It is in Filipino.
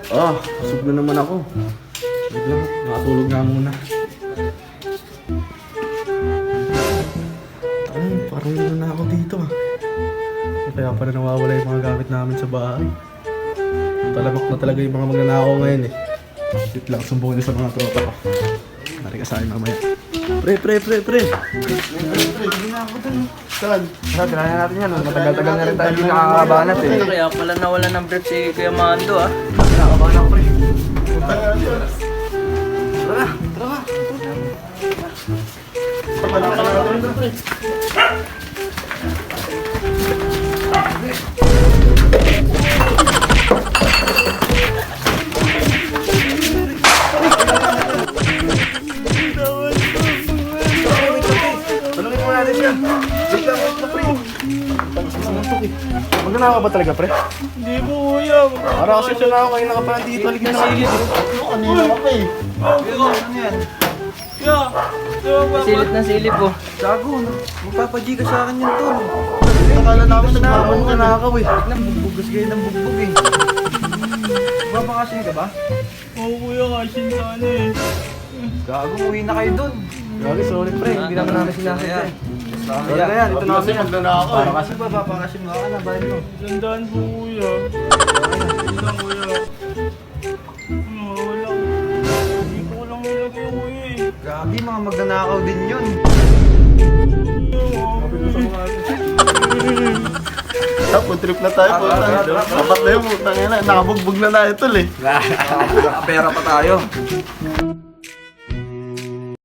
Busog na naman ako. Wait lang, nakatulog nga muna. Parang gano'n na ako dito ah. Kaya pala nawawala yung mga gamit namin sa bahay. Talamak na talaga yung mga magnanakaw ngayon eh. Sit lang, sumbong niyo sa mga tropa ko. Mari ka sa akin mamaya. Pre. Hindi na ako dun. Saan? Tirahan natin yan. Matagal-tagal na rin tayo hindi nakakabanat eh. Kaya pala nawala ng break si Kuya Mando ah. Nakakabanat pre. Punta nga natin. Tara ka. Pagpala ka natin pre. Magnanakaw ba talaga, pre? Hindi po, kuya. Para kasi siya na ako kayo nakapalan dito. Aligid na kayo. Kanina ka pa eh. Kuya, Silip na silip po. gago, no? Magpapa-G ka sa akin yan, tol. Nakala namin sa mga magnanakaw eh. Nang bugbugas kayo ng bugbog eh. Babakasin ka ba? Oo, kuya, kasin sana eh. Gago, uwi na kayo dun. Grabe, sorry pre. Hindi naman namin sinasadya. Kaya, Kaya yan, ito na kasi magnanakaw eh. kasi ba, babakasin mo ka na, bayan mo. Sandaan po, kuya. Sandaan, kuya. Wala. Hindi ko lang nilagay, kuya eh. Grabe, mga magnanakaw din yun. Tapos trip na tayo po. Dapat na yung utang yan. Nakabugbog na tayo tol eh. Pera pa tayo.